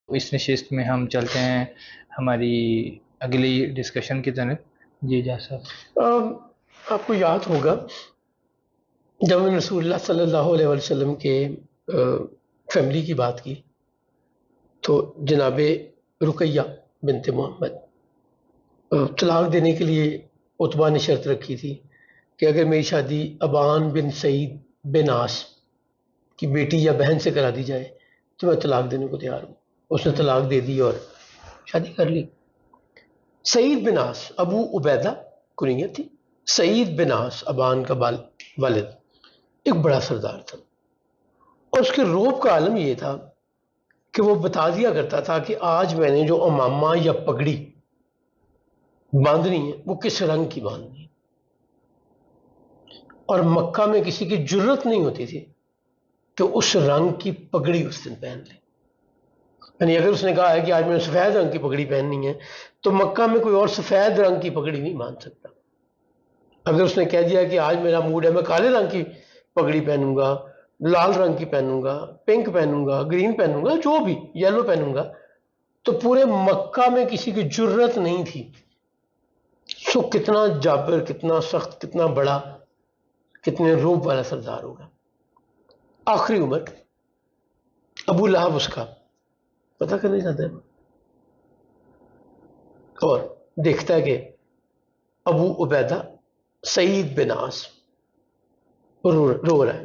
اس نشست میں ہم چلتے ہیں ہماری اگلی ڈسکشن کی طرف. جی جا صاحب. آپ کو یاد ہوگا جب ہم نے رسول اللہ صلی اللہ علیہ وسلم کے فیملی کی بات کی تو جناب رقیہ بنت محمد طلاق دینے کے لیے عتبہ نے شرط رکھی تھی کہ اگر میری شادی ابان بن سعید بن عاص کی بیٹی یا بہن سے کرا دی جائے تو میں طلاق دینے کو تیار ہوں. اس نے طلاق دے دی اور شادی کر لی. سعید بن عاص ابو عبیدہ کنیت تھی. سعید بن عاص ابان کا والد ایک بڑا سردار تھا اور اس کے روب کا عالم یہ تھا کہ وہ بتا دیا کرتا تھا کہ آج میں نے جو امامہ یا پگڑی باندھنی ہے وہ کس رنگ کی باندھنی ہے. اور مکہ میں کسی کی جرت نہیں ہوتی تھی کہ اس رنگ کی پگڑی اس دن پہن لے. یعنی اگر اس نے کہا ہے کہ آج میں نے سفید رنگ کی پگڑی پہننی ہے تو مکہ میں کوئی اور سفید رنگ کی پگڑی نہیں باندھ سکتا. اگر اس نے کہہ دیا کہ آج میرا موڈ ہے میں کالے رنگ کی پگڑی پہنوں گا، لال رنگ کی پہنوں گا، پنک پہنوں گا، گرین پہنوں گا، جو بھی یلو پہنوں گا، تو پورے مکہ میں کسی کی جرت نہیں تھی. سو کتنا جابر، کتنا سخت، کتنا بڑا، کتنے روب والا سردار ہوگا. آخری عمر ابو لہب اس کا پتہ کرنے جاتا ہے اور دیکھتا ہے کہ ابو عبیدہ سعید بن عاص رو رہا ہے.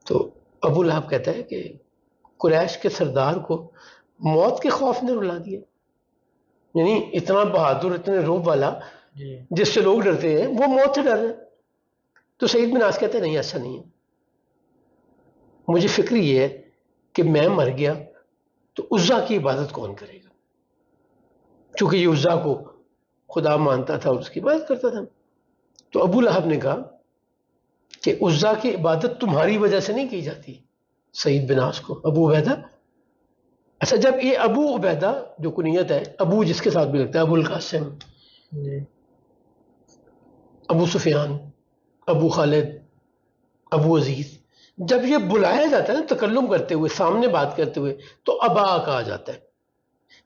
تو ابو لہب کہتا ہے کہ قریش کے سردار کو موت کے خوف نے رلا دیا. یعنی اتنا بہادر، اتنے روب والا جس سے لوگ ڈرتے ہیں وہ موت سے ڈر رہے ہیں. تو سعید بن عاص کہتے ہیں نہیں، ایسا نہیں ہے. مجھے فکر یہ ہے کہ میں مر گیا تو عزا کی عبادت کون کرے گا، چونکہ یہ عزا کو خدا مانتا تھا اور اس کی عبادت کرتا تھا. تو ابو لہب نے کہا کہ عزا کی عبادت تمہاری وجہ سے نہیں کی جاتی. سعید بن عاص کو ابو عبیدہ، اچھا جب یہ ابو عبیدہ جو کنیت ہے، ابو جس کے ساتھ بھی لگتا ہے، ابو القاسم، ابو سفیان، ابو خالد، ابو عزیز، جب یہ بلایا جاتا ہے نا تکلم کرتے ہوئے، سامنے بات کرتے ہوئے، تو ابا کہا جاتا ہے.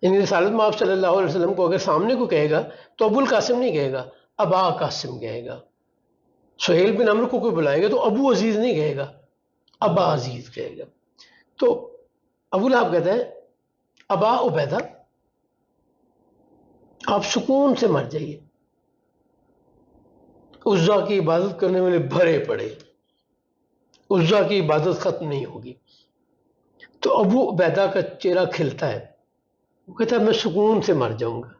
یعنی رسالت میں آپ صلی اللہ علیہ وسلم کو اگر سامنے کو کہے گا تو ابو القاسم نہیں کہے گا، ابا قاسم کہے گا. سہیل بن عمرو کو کوئی بلائے گا تو ابو عزیز نہیں کہے گا، ابا عزیز کہے گا. تو ابو لہب کہتا ہے ابا عبیدہ آپ سکون سے مر جائیے، عزا کی عبادت کرنے والے بھرے پڑے، عزا کی عبادت ختم نہیں ہوگی. تو ابو عبیدہ کا چہرہ کھلتا ہے، وہ کہتا ہے میں سکون سے مر جاؤں گا.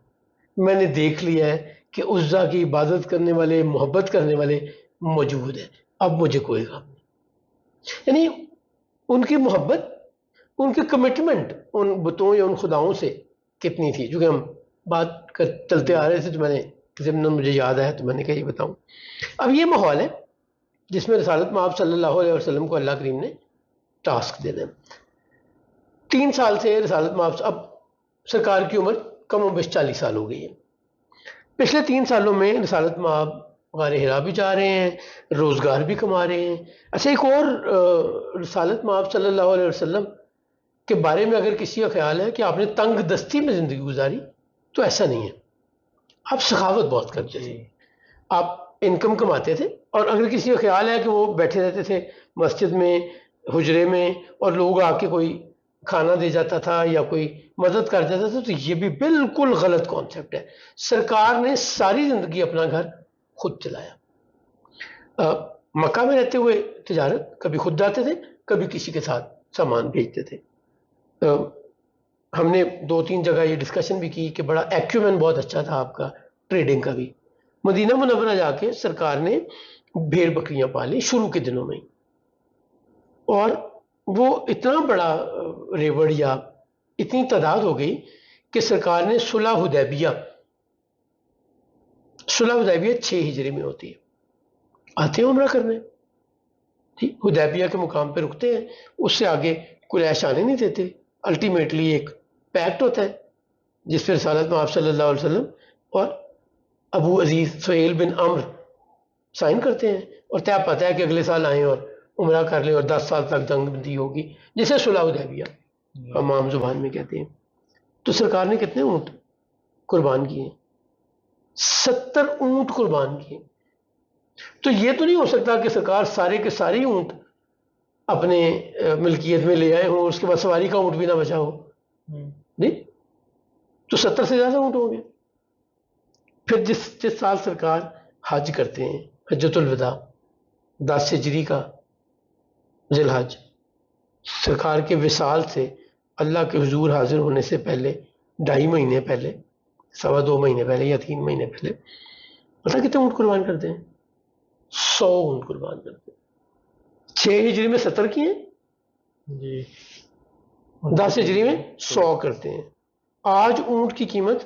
میں نے دیکھ لیا ہے کہ عزا کی عبادت کرنے والے، محبت کرنے والے موجود ہیں، اب مجھے کوئی غم نہیں. یعنی ان کی محبت، ان کی کمٹمنٹ ان بتوں یا ان خداؤں سے کتنی تھی. چونکہ ہم بات چلتے آ رہے تھے تو میں نے کسی نے مجھے یاد آیا تو میں نے کہا یہ بتاؤں. اب یہ ماحول ہے جس میں رسالت میں آپ صلی اللہ علیہ وسلم کو اللہ کریم نے ٹاسک دے دیں. 3 سال سے رسالت میں آپ، اب سرکار کی عمر کم و بیش 40 سال ہو گئی ہے. پچھلے 3 سالوں میں رسالت میں آپ غار حرا بھی جا رہے ہیں، روزگار بھی کما رہے ہیں. اچھا ایک اور رسالت میں آپ صلی اللہ علیہ وسلم کے بارے میں اگر کسی کا خیال ہے کہ آپ نے تنگ دستی میں زندگی گزاری تو ایسا نہیں ہے. آپ سخاوت بہت کرتے تھے، آپ انکم کماتے تھے، اور اگر کسی کا خیال ہے کہ وہ بیٹھے رہتے تھے مسجد میں، حجرے میں، اور لوگ آ کے کوئی کھانا دے جاتا تھا یا کوئی مدد کر جاتا تھا، تو یہ بھی بالکل غلط کانسیپٹ ہے. سرکار نے ساری زندگی اپنا گھر خود چلایا. مکہ میں رہتے ہوئے تجارت، کبھی خود جاتے تھے، کبھی کسی کے ساتھ سامان بھیجتے تھے. ہم نے 2-3 جگہ یہ ڈسکشن بھی کی کہ بڑا ایکیومن بہت اچھا تھا آپ کا ٹریڈنگ کا بھی. مدینہ منورہ جا کے سرکار نے بھیڑ بکریاں پالی شروع کے دنوں میں، اور وہ اتنا بڑا ریوڑ یا اتنی تعداد ہو گئی کہ سرکار نے صلح حدیبیہ 6 ہجری میں ہوتی ہے، آتے ہیں عمرہ کرنے، حدیبیہ کے مقام پہ رکتے ہیں، اس سے آگے قریش آنے نہیں دیتے. الٹیمیٹلی ایک پیکٹ ہوتا ہے جس پہ رسالت میں آپ صلی اللہ علیہ وسلم اور ابو عزیز سہیل بن عمرو سائن کرتے ہیں، اور طے پاتا ہے کہ اگلے سال آئیں اور عمرہ کر لیں اور 10 سال تک جنگ بندی ہوگی، جسے صلح حدیبیہ. ہم عام زبان میں کہتے ہیں. تو سرکار نے کتنے اونٹ قربان کیے؟ 70 اونٹ قربان کیے. تو یہ تو نہیں ہو سکتا کہ سرکار سارے کے سارے اونٹ اپنے ملکیت میں لے آئے ہوں اور اس کے بعد سواری کا اونٹ بھی نہ بچا ہو. نہیں، تو 70 سے زیادہ اونٹ ہوں گے. پھر جس سال سرکار حج کرتے ہیں، حجۃ الوداع 10 ہجری کا ذی الحج، سرکار کے وصال سے اللہ کے حضور حاضر ہونے سے پہلے 2.5 مہینے پہلے، 2.25 مہینے پہلے یا 3 مہینے پہلے، پتہ کتنے اونٹ قربان کرتے ہیں؟ 100 اونٹ قربان کرتے ہیں. 6 ہجری میں 70 کیے جی. 10 ہجری میں 100 کرتے ہیں. آج اونٹ کی قیمت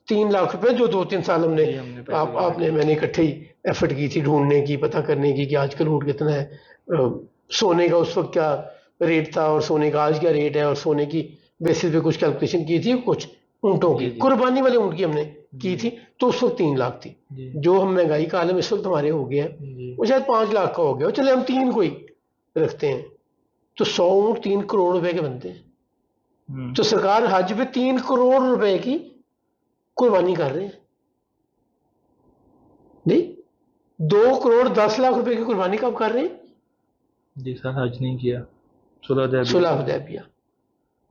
3 لاکھ روپے، جو 2-3 سال ہم نے میں نے اکٹھے ہی ایفرٹ کی تھی ڈھونڈنے کی، پتہ کرنے کی کہ آج کل اونٹ کتنا ہے، سونے کا اس وقت کیا ریٹ تھا اور سونے کا آج کیا ریٹ ہے، اور سونے کی بیسس پہ کچھ کیلکولیشن کی تھی کچھ اونٹوں کی، قربانی والے اونٹ کی ہم نے کی تھی. تو اس وقت 3 لاکھ تھی. جو ہم مہنگائی کا عالم اس وقت ہمارے ہو گیا وہ شاید 5 لاکھ کا ہو گیا. چلے ہم 3 کو ہی رکھتے ہیں. تو 100 اونٹ 3 کروڑ روپے کے بنتے ہیں. تو سرکار حج پہ 3 کروڑ روپے کی قربانی کر رہے ہیں. نہیں، 2 کروڑ 10 لاکھ روپے کی قربانی کب کر رہے ہیں؟ جی سر، حج نہیں کیا، صلح حدیبیہ.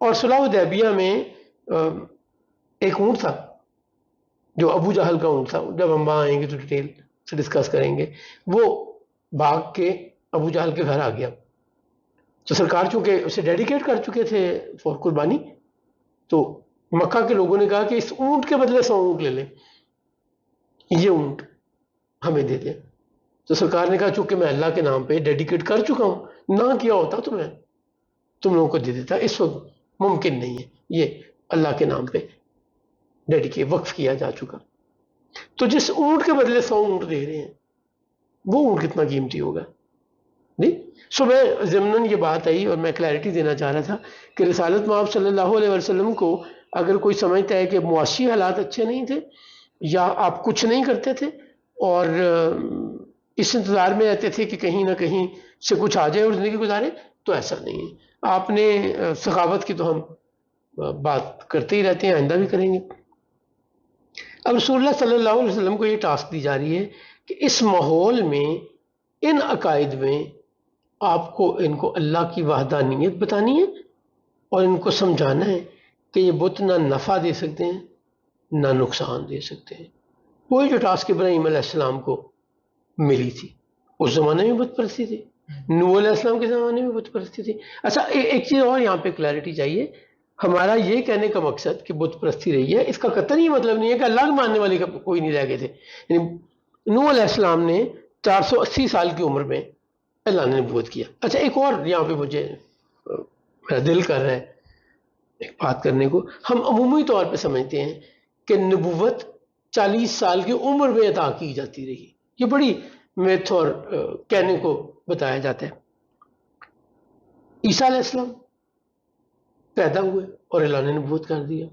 اور صلح حدیبیہ میں ایک اونٹ تھا جو ابو جہل کا اونٹ تھا. جب ہم وہاں آئیں گے تو ڈیٹیل سے ڈسکس کریں گے. وہ بھاگ کے ابو جہل کے گھر آ گیا. تو سرکار چونکہ اسے ڈیڈیکیٹ کر چکے تھے فور قربانی، تو مکہ کے لوگوں نے کہا کہ اس اونٹ کے بدلے 100 اونٹ لے لیں، یہ اونٹ ہمیں دے دیں. تو سرکار نے کہا چونکہ میں اللہ کے نام پہ ڈیڈیکیٹ کر چکا ہوں، نہ کیا ہوتا تو میں تم لوگوں کو دے دیتا. اس وقت ممکن نہیں ہے، یہ اللہ کے نام پہ ڈیڈیکیٹ وقف کیا جا چکا. تو جس اونٹ کے بدلے 100 اونٹ دے رہے ہیں، وہ اونٹ کتنا قیمتی ہوگا. نہیں، سو میں ضمناً یہ بات آئی اور میں کلیئرٹی دینا چاہ رہا تھا کہ رسالت مآب صلی اللہ علیہ وسلم کو اگر کوئی سمجھتا ہے کہ معاشی حالات اچھے نہیں تھے یا آپ کچھ نہیں کرتے تھے اور اس انتظار میں رہتے تھے کہ کہیں نہ کہیں سے کچھ آ جائے اور زندگی گزارے، تو ایسا نہیں ہے. آپ نے سخاوت کی تو ہم بات کرتے ہی رہتے ہیں، آئندہ بھی کریں گے. اب رسول اللہ صلی اللہ علیہ وسلم کو یہ ٹاسک دی جا رہی ہے کہ اس ماحول میں، ان عقائد میں آپ کو ان کو اللہ کی وحدانیت بتانی ہے اور ان کو سمجھانا ہے کہ یہ بت نہ نفع دے سکتے ہیں نہ نقصان دے سکتے ہیں. وہی جو ٹاسک ابراہیم علیہ السلام کو ملی تھی. اس زمانے میں بت پرستی تھی، نوح علیہ السلام کے زمانے میں بت پرستی تھی. اچھا، ایک چیز اور یہاں پہ کلیئرٹی چاہیے. ہمارا یہ کہنے کا مقصد کہ بت پرستی رہی ہے، اس کا قطعی مطلب نہیں ہے کہ اللہ ماننے والے کوئی نہیں رہ گئے تھے. یعنی نوح علیہ السلام نے 480 سال کی عمر میں اللہ نے نبوت کیا. اچھا، ایک اور یہاں پہ مجھے میرا دل کر رہا ہے ایک بات کرنے کو. ہم عمومی طور پہ سمجھتے ہیں کہ نبوت 40 سال کی عمر میں عطا کی جاتی رہی. یہ بڑی میتھ اور کہنے کو بتایا جاتا ہے. عیسیٰ علیہ السلام پیدا ہوئے اور اللہ نے نبوت کر دیا.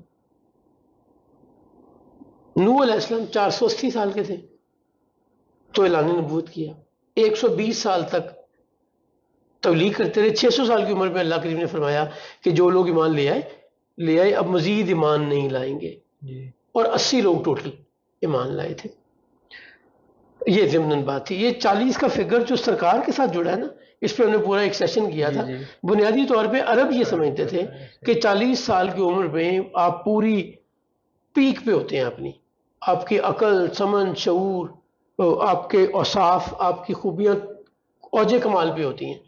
نوح علیہ السلام 480 سال کے تھے تو اللہ نے نبوت کیا. 120 سال تک تبلیغ کرتے رہے. 600 سال کی عمر میں اللہ کریم نے فرمایا کہ جو لوگ ایمان لے آئے اب مزید ایمان نہیں لائیں گے. اور 80 لوگ ٹوٹل ایمان لائے تھے. یہ ضمناً بات تھی. یہ 40 کا فگر جو سرکار کے ساتھ جڑا ہے نا، اس پہ ہم نے پورا ایک سیشن کیا تھا. بنیادی طور پہ عرب یہ سمجھتے تھے کہ 40 سال کی عمر میں آپ پوری پیک پہ ہوتے ہیں اپنی، آپ کی عقل، سمجھ، شعور، آپ کے اوصاف، آپ کی خوبیاں اوج کمال پہ ہوتی ہیں.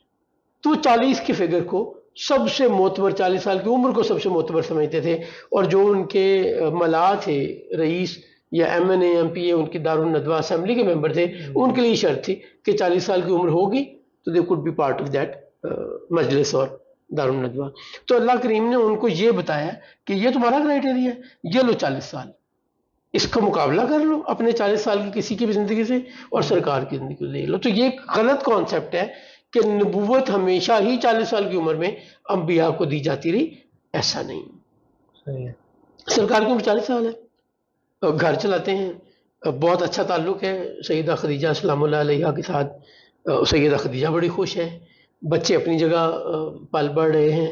تو 40 کے فگر کو سب سے معتبر، 40 سال کی عمر کو سب سے معتبر سمجھتے تھے. اور جو ان کے ملا تھے، رئیس یا ایم این اے، ایم پی اے، ان کی دارالندوہ اسمبلی کے ممبر تھے، ان کے لیے شرط تھی کہ 40 سال کی عمر ہوگی تو they could be part of that مجلس اور دارالندوہ. تو اللہ کریم نے ان کو یہ بتایا کہ یہ تمہارا کرائٹیریا ہے، یہ لو 40 سال، اس کا مقابلہ کر لو اپنے 40 سال کی کسی کی بھی زندگی سے اور سرکار کی زندگی سے لے لو. تو یہ ایک غلط کانسیپٹ ہے کہ نبوت ہمیشہ ہی 40 سال کی عمر میں انبیاء کو دی جاتی رہی. ایسا نہیں. سرکار کی عمر 40 سال ہے، گھر چلاتے ہیں، بہت اچھا تعلق ہے سیدہ خدیجہ سلام اللہ علیہا کے ساتھ. سیدہ خدیجہ بڑی خوش ہے، بچے اپنی جگہ پل بڑھ رہے ہیں.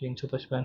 355